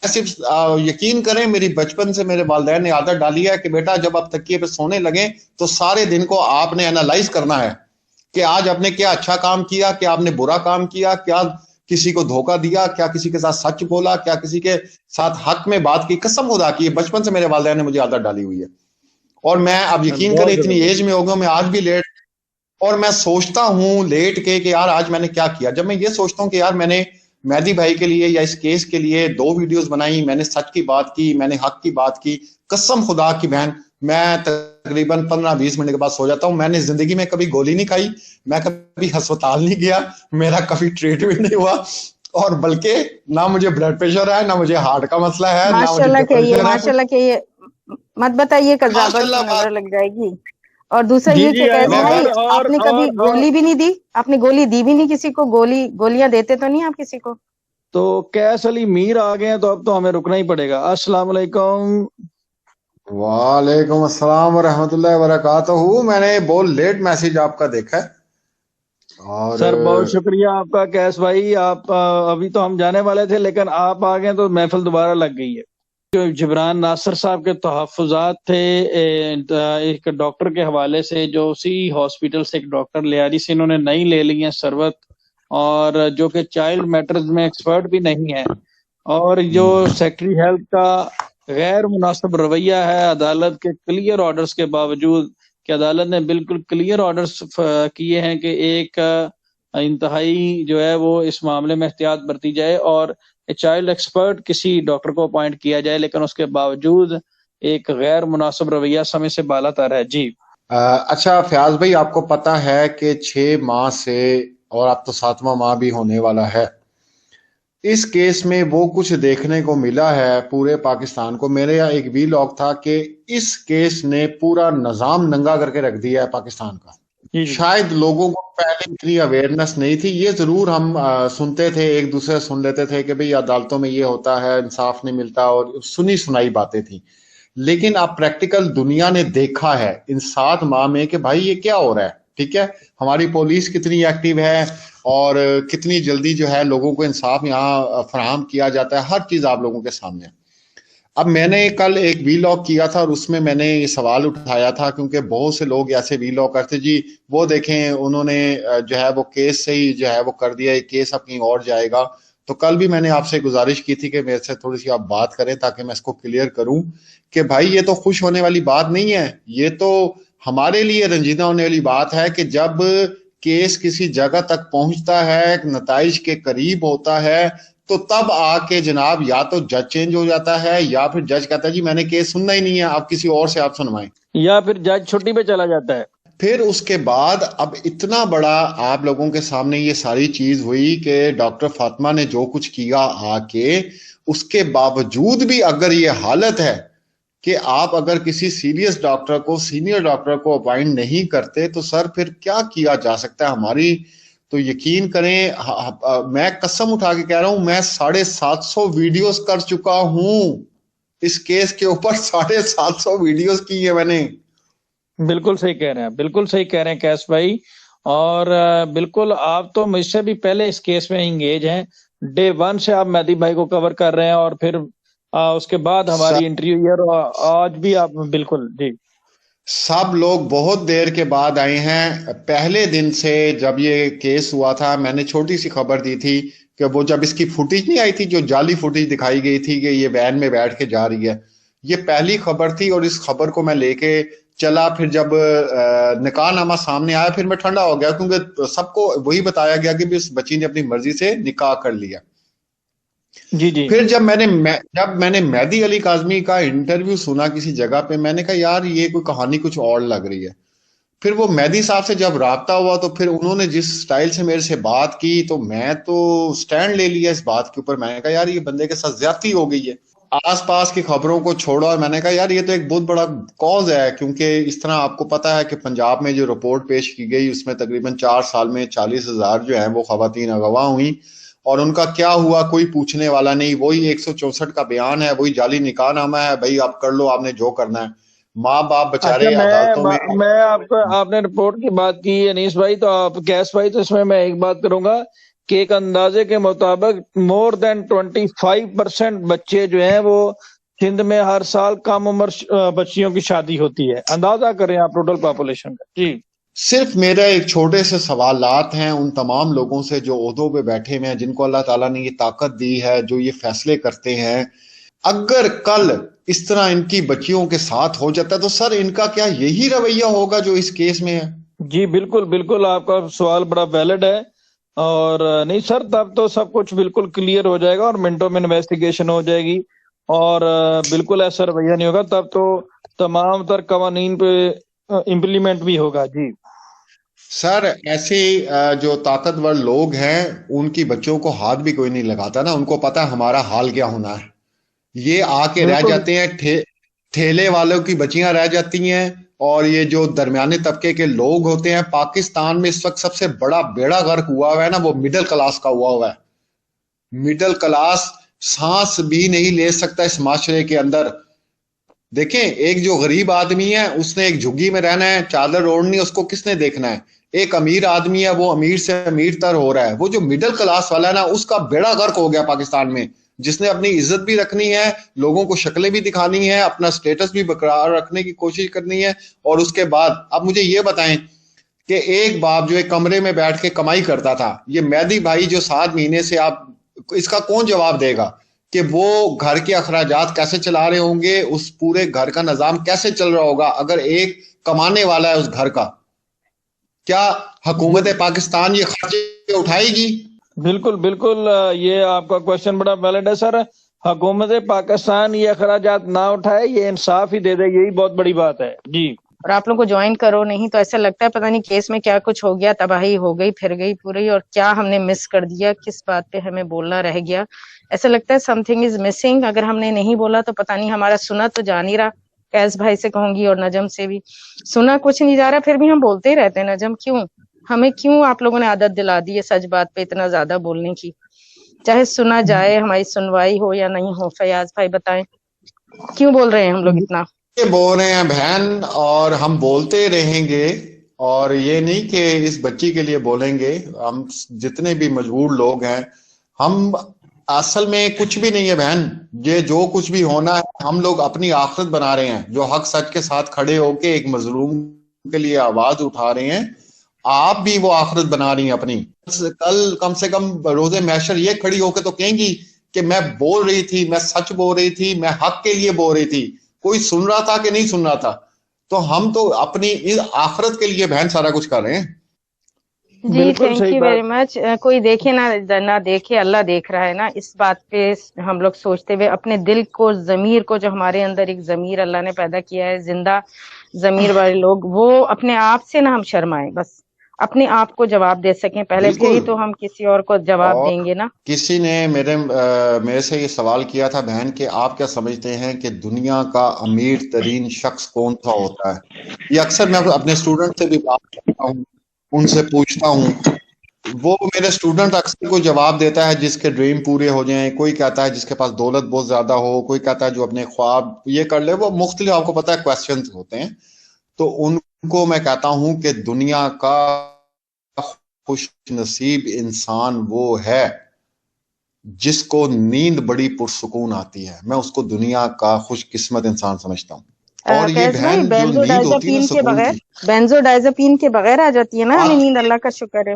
صرف یقین کریں میری بچپن سے میرے والدین نے عادت ڈالی ہے کہ بیٹا جب آپ تکیے پہ سونے لگیں تو سارے دن کو آپ نے انالائز کرنا ہے کہ آج آپ نے کیا اچھا کام کیا، کیا آپ نے برا کام کیا، کیا کسی کو دھوکہ دیا، کیا کسی کے ساتھ سچ بولا، کیا کسی کے ساتھ حق میں بات کی۔ قسم خدا کی بچپن سے میرے والدین نے مجھے عادت ڈالی ہوئی ہے، اور میں اب یقین کریں بہت اتنی ایج زبردست. میں ہو گیا، میں آج بھی لیٹ اور میں سوچتا ہوں لیٹ کے کہ یار آج میں نے کیا کیا۔ جب میں یہ سوچتا ہوں کہ یار میں نے مہدی بھائی کے لیے یا اس کیس کے لیے 2 ویڈیوز بنائی، میں نے سچ کی بات کی، میں نے حق کی بات کی، قسم خدا کی بہن میں تقریباً 15-20 منٹ کے بعد سو جاتا ہوں۔ میں نے زندگی میں کبھی گولی نہیں کھائی، میں کبھی ہسپتال نہیں گیا، میرا کبھی ٹریٹمنٹ نہیں ہوا، اور بلکہ نہ مجھے بلڈ پریشر ہے، نہ مجھے ہارٹ کا مسئلہ ہے، نہ مجھے ڈپریشن ہے۔ ماشاء اللہ کہیے، مت بتائیے ماشاء قذابت کی اللہ بات نظر لگ جائے گی۔ اور دوسرا جی یہ جی کہ قیس میں بھائی آپ نے کبھی اور گولی بھی نہیں دی، آپ نے گولی دی بھی نہیں کسی کو، گولیاں دیتے تو نہیں آپ کسی کو؟ تو کیس علی میر آ گئے ہیں تو اب تو ہمیں رکنا ہی پڑے گا. السلام علیکم. وعلیکم السلام ورحمۃ اللہ وبرکاتہ۔ میں نے بہت لیٹ میسج آپ کا دیکھا ہے، اور سر بہت شکریہ آپ کا کیس بھائی. آپ ابھی تو ہم جانے والے تھے لیکن آپ آ گئے تو محفل دوبارہ لگ گئی ہے. جو جبران ناصر صاحب کے تحفظات تھے ایک ڈاکٹر کے حوالے سے، جو اسی ہاسپٹل سے ایک ڈاکٹر لیاری سے انہوں نے نہیں لے لی ہیں سروت، اور جو کہ چائلڈ میٹرز میں ایکسپرٹ بھی نہیں ہے، اور جو سیکٹری ہیلتھ کا غیر مناسب رویہ ہے عدالت کے کلیئر آرڈرز کے باوجود، کہ عدالت نے بالکل کلیئر آرڈرز کیے ہیں کہ ایک انتہائی جو ہے وہ اس معاملے میں احتیاط برتی جائے اور چائلڈ ایکسپرٹ کسی ڈاکٹر کو اپوائنٹ کیا جائے، لیکن اس کے باوجود ایک غیر مناسب رویہ سمے سے بالا تر ہے. جی اچھا فیاض بھائی، آپ کو پتا ہے کہ 6 ماہ سے، اور اب تو 7واں ماہ بھی ہونے والا ہے، اس کیس میں وہ کچھ دیکھنے کو ملا ہے پورے پاکستان کو۔ میرے یہاں ایک وی لاگ تھا کہ اس کیس نے پورا نظام ننگا کر کے رکھ دیا ہے پاکستان کا۔ جی جی شاید لوگوں کو پہلے اتنی اویئرنس نہیں تھی، یہ ضرور ہم سنتے تھے، ایک دوسرے سن لیتے تھے کہ بھئی عدالتوں میں یہ ہوتا ہے، انصاف نہیں ملتا، اور سنی سنائی باتیں تھیں، لیکن اب پریکٹیکل دنیا نے دیکھا ہے ان 7 ماہ میں کہ بھائی یہ کیا ہو رہا ہے۔ ٹھیک ہے، ہماری پولیس کتنی ایکٹیو ہے، اور کتنی جلدی جو ہے لوگوں کو انصاف یہاں فراہم کیا جاتا ہے، ہر چیز آپ لوگوں کے سامنے۔ اب میں نے کل ایک وی لاگ کیا تھا اور اس میں نے یہ سوال اٹھایا تھا، کیونکہ بہت سے لوگ ایسے وی لاگ کرتے جی وہ دیکھیں انہوں نے جو ہے وہ کیس سے ہی جو ہے وہ کر دیا، کیس اب کہیں اور جائے گا۔ تو کل بھی میں نے آپ سے گزارش کی تھی کہ میرے سے تھوڑی سی آپ بات کریں تاکہ میں اس کو کلیئر کروں کہ بھائی یہ تو خوش ہونے والی بات نہیں ہے، یہ تو ہمارے لیے رنجیدہ ہونے والی بات ہے کہ جب کیس کسی جگہ تک پہنچتا ہے، نتائج کے قریب ہوتا ہے، تو تب آ کے جناب یا تو جج چینج ہو جاتا ہے، یا پھر جج کہتا ہے جی میں نے کیس سننا ہی نہیں ہے، آپ کسی اور سے آپ سنوائیں، یا پھر جج چھٹی پہ چلا جاتا ہے. پھر اس کے بعد اب اتنا بڑا آپ لوگوں کے سامنے یہ ساری چیز ہوئی کہ ڈاکٹر فاطمہ نے جو کچھ کیا آ کے، اس کے باوجود بھی اگر یہ حالت ہے کہ آپ اگر کسی سیریس ڈاکٹر کو، سینئر ڈاکٹر کو اپوائنٹ نہیں کرتے، تو سر پھر کیا کیا جا سکتا ہے؟ ہماری تو یقین کریں، میں قسم اٹھا کے کہہ رہا ہوں، میں 750 ویڈیوز کر چکا ہوں اس کیس کے اوپر، 750 ویڈیوز کی ہے میں نے۔ بالکل صحیح کہہ رہے ہیں، بالکل صحیح کہہ رہے ہیں کیس بھائی. اور بالکل آپ تو مجھ سے بھی پہلے اس کیس میں انگیج ہیں، ڈے 1 سے آپ مہدی بھائی کو کور کر رہے ہیں، اور پھر اس کے بعد ہماری انٹرویو ایئر آج بھی آپ بالکل. جی سب لوگ بہت دیر کے بعد آئے ہیں، پہلے دن سے جب یہ کیس ہوا تھا میں نے چھوٹی سی خبر دی تھی کہ وہ جب اس کی فوٹیج نہیں آئی تھی، جو جعلی فوٹیج دکھائی گئی تھی کہ یہ وین میں بیٹھ کے جا رہی ہے، یہ پہلی خبر تھی، اور اس خبر کو میں لے کے چلا۔ پھر جب نکاح نامہ سامنے آیا پھر میں ٹھنڈا ہو گیا، کیونکہ سب کو وہی بتایا گیا کہ اس بچی نے اپنی مرضی سے نکاح کر لیا۔ جی جی پھر جب میں نے مہدی علی کاظمی کا انٹرویو سنا کسی جگہ پہ، میں نے کہا یار یہ کوئی کہانی کچھ اور لگ رہی ہے۔ پھر وہ مہدی صاحب سے جب رابطہ ہوا تو پھر انہوں نے جس سٹائل سے میرے سے بات کی، تو میں تو سٹینڈ لے لیا اس بات کے اوپر۔ میں نے کہا یار یہ بندے کے ساتھ زیادتی ہو گئی ہے۔ آس پاس کی خبروں کو چھوڑا اور میں نے کہا یار یہ تو ایک بہت بڑا کاز ہے، کیونکہ اس طرح آپ کو پتا ہے کہ پنجاب میں جو رپورٹ پیش کی گئی اس میں تقریباً 4 سال میں 40,000 جو ہیں وہ خواتین اغوا ہوئیں، اور ان کا کیا ہوا کوئی پوچھنے والا نہیں۔ وہی 164 کا بیان ہے، وہی جعلی نکاح نامہ ہے، بھائی آپ کر لو، آپ نے جو کرنا ہے۔ ماں باپ اچھا، بچارے عدالتوں میں میں آپ نے رپورٹ کی بات کی انیس بھائی، تو آپ کیس بھائی، تو اس میں ایک بات کروں گا کہ ایک اندازے کے مطابق مور دین 25% بچے جو ہیں وہ سندھ میں ہر سال کم عمر بچیوں کی شادی ہوتی ہے. اندازہ کریں آپ ٹوٹل پاپولیشن کا. جی صرف میرا ایک چھوٹے سے سوالات ہیں ان تمام لوگوں سے جو عہدوں پہ بیٹھے ہوئے ہیں، جن کو اللہ تعالیٰ نے یہ طاقت دی ہے، جو یہ فیصلے کرتے ہیں. اگر کل اس طرح ان کی بچیوں کے ساتھ ہو جاتا ہے تو سر ان کا کیا یہی رویہ ہوگا جو اس کیس میں ہے؟ جی بالکل بالکل، آپ کا سوال بڑا ویلڈ ہے. اور نہیں سر، تب تو سب کچھ بالکل کلیئر ہو جائے گا اور منٹوں میں انویسٹیگیشن ہو جائے گی اور بالکل ایسا رویہ نہیں ہوگا. تب تو تمام تر قوانین پہ امپلیمنٹ بھی ہوگا. جی سر ایسے جو طاقتور لوگ ہیں ان کی بچوں کو ہاتھ بھی کوئی نہیں لگاتا نا، ان کو پتا ہے ہمارا حال کیا ہونا ہے. یہ آ کے رہ بالکل جاتے ہیں، ٹھیلے والوں کی بچیاں رہ جاتی ہیں، اور یہ جو درمیانے طبقے کے لوگ ہوتے ہیں. پاکستان میں اس وقت سب سے بڑا بیڑا غرق ہوا ہوا ہے نا، وہ مڈل کلاس کا ہوا ہے. مڈل کلاس سانس بھی نہیں لے سکتا اس معاشرے کے اندر. دیکھیں، ایک جو غریب آدمی ہے اس نے ایک جھگی میں رہنا ہے، چادر اوڑھنی، اس کو کس نے دیکھنا ہے؟ ایک امیر آدمی ہے، وہ امیر سے امیر تر ہو رہا ہے. وہ جو مڈل کلاس والا ہے نا، اس کا بیڑا غرق ہو گیا پاکستان میں، جس نے اپنی عزت بھی رکھنی ہے، لوگوں کو شکلیں بھی دکھانی ہے، اپنا سٹیٹس بھی برقرار رکھنے کی کوشش کرنی ہے. اور اس کے بعد اب مجھے یہ بتائیں کہ ایک باپ جو ایک کمرے میں بیٹھ کے کمائی کرتا تھا، یہ مہدی بھائی جو 7 مہینے سے، آپ اس کا کون جواب دے گا کہ وہ گھر کے اخراجات کیسے چلا رہے ہوں گے، اس پورے گھر کا نظام کیسے چل رہا ہوگا اگر ایک کمانے والا ہے اس گھر کا؟ کیا حکومت پاکستان یہ خرچے اٹھائے گی؟ بالکل بالکل، یہ آپ کا کوشچن بڑا ویلڈ ہے سر. حکومت پاکستان یہ اخراجات نہ اٹھائے، یہ انصاف ہی دے دے، یہی بہت بڑی بات ہے. جی اور آپ لوگ کو جوائن کرو نہیں تو ایسا لگتا ہے پتہ نہیں کیس میں کیا کچھ ہو گیا، تباہی ہو گئی، پھر گئی پوری، اور کیا ہم نے مس کر دیا، کس بات پہ ہمیں بولنا رہ گیا. ایسا لگتا ہے سم تھنگ از مسنگ. اگر ہم نے نہیں بولا تو پتہ نہیں ہمارا سنا تو جان ہی رہا. قیس بھائی سے کہوں گی اور نجم سے بھی، سنا کچھ نہیں جا رہا، پھر بھی ہم بولتے ہی رہتے ہیں. نجم کیوں آپ لوگوں نے عادت دلا دی ہے سچ بات پہ اتنا زیادہ بولنے کی؟ چاہے سنا جائے، ہماری سنوائی ہو یا نہیں ہو. فیاض بھائی بتائیں کیوں بول رہے ہیں ہم لوگ اتنا؟ بول رہے ہیں بہن، اور ہم بولتے رہیں گے. اور یہ نہیں کہ اس بچی کے لیے بولیں گے، ہم جتنے بھی مجبور لوگ ہیں، ہم اصل میں کچھ بھی نہیں ہے بہن. یہ جو کچھ بھی ہونا ہے، ہم لوگ اپنی آخرت بنا رہے ہیں. جو حق سچ کے ساتھ کھڑے ہو کے ایک مظلوم کے لیے آواز اٹھا رہے ہیں، آپ بھی وہ آخرت بنا رہی ہیں اپنی. کل کم سے کم روز محشر یہ کھڑی ہو کے تو کہیں گی کہ میں بول رہی تھی، میں سچ بول رہی تھی، میں حق کے لیے بول رہی تھی. کوئی سن رہا تھا کہ نہیں سن رہا تھا؟ تو ہم تو اپنی آخرت کے لیے بہن سارا کچھ کر رہے ہیں. جی تھینک یو ویری مچ. کوئی دیکھے نہ دیکھے، اللہ دیکھ رہا ہے نا. اس بات پہ ہم لوگ سوچتے ہوئے اپنے دل کو، ضمیر کو، جو ہمارے اندر ایک ضمیر اللہ نے پیدا کیا ہے، زندہ ضمیر والے لوگ، وہ اپنے آپ سے نہ ہم شرمائیں، بس اپنے آپ کو جواب دے سکیں پہلے، پھر ہی تو ہم کسی اور کو جواب دیں گے نا. کسی نے میرے سے یہ سوال کیا تھا بہن کہ آپ کیا سمجھتے ہیں کہ دنیا کا امیر ترین شخص کون سا ہوتا ہے؟ یہ اکثر میں اپنے اسٹوڈنٹ سے بھی بات کرتا ہوں، ان سے پوچھتا ہوں. وہ میرے اسٹوڈنٹ اکثر کو جواب دیتا ہے جس کے ڈریم پورے ہو جائیں. کوئی کہتا ہے جس کے پاس دولت بہت زیادہ ہو، کوئی کہتا ہے جو اپنے خواب یہ کر لے. وہ مختلف، آپ کو پتا ہے، کویسچنز ہوتے ہیں. تو ان کو میں کہتا ہوں کہ دنیا کا خوش نصیب انسان وہ ہے جس کو نیند بڑی پرسکون آتی ہے. میں اس کو دنیا کا خوش قسمت انسان سمجھتا ہوں. اور یہ بہن جو نیند ہوتی ہے نا سکون کی، بینزوڈائزپین کے بغیر آ جاتی ہے نا ہمیں نیند. اللہ کا شکر ہے.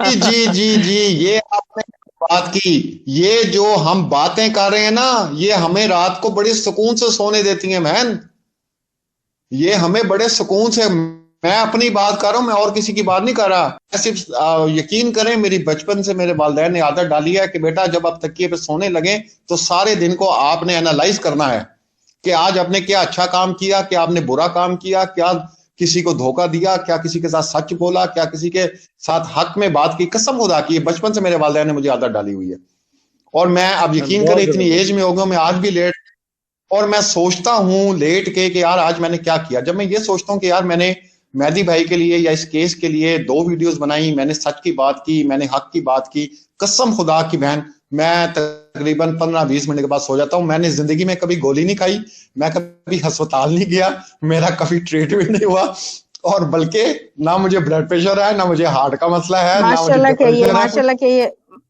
جی جی جی جی، یہ آپ نے بات کی. یہ جو ہم باتیں کر رہے ہیں نا، یہ ہمیں رات کو بڑے سکون سے سونے دیتی ہیں بہن. یہ ہمیں بڑے سکون سے، میں اپنی بات کر رہا ہوں، میں اور کسی کی بات نہیں کر رہا. صرف یقین کریں، میری بچپن سے میرے والدین نے عادت ڈالی ہے کہ بیٹا جب آپ تکیے پہ سونے لگیں تو سارے دن کو آپ نے انالائز کرنا ہے کہ آج آپ نے کیا اچھا کام کیا، کیا آپ نے برا کام کیا، کیا کسی کو دھوکہ دیا، کیا کسی کے ساتھ سچ بولا، کیا کسی کے ساتھ حق میں بات کی. قسم خدا کی بچپن سے میرے والدین نے مجھے عادت ڈالی ہوئی ہے. اور میں اب یقین کریں اتنی ایج میں ہو گیا، میں آج بھی لیٹ، اور میں سوچتا ہوں لیٹ کے کہ یار آج میں نے کیا کیا. جب میں یہ سوچتا ہوں کہ یار میں نے مہدی بھائی کے لیے یا اس کیس کے لیے 2 ویڈیوز بنائی، میں نے سچ کی بات کی، میں نے حق کی بات کی. قسم خدا کی بہن، میں تقریباً 15-20 منٹ کے بعد سو جاتا ہوں. میں نے زندگی میں کبھی گولی نہیں کھائی، میں کبھی ہسپتال نہیں گیا، میرا کبھی ٹریٹمنٹ نہیں ہوا، اور بلکہ نہ مجھے بلڈ پریشر ہے، نہ مجھے ہارٹ کا مسئلہ ہے، نہ مجھے ڈپریشن ہے.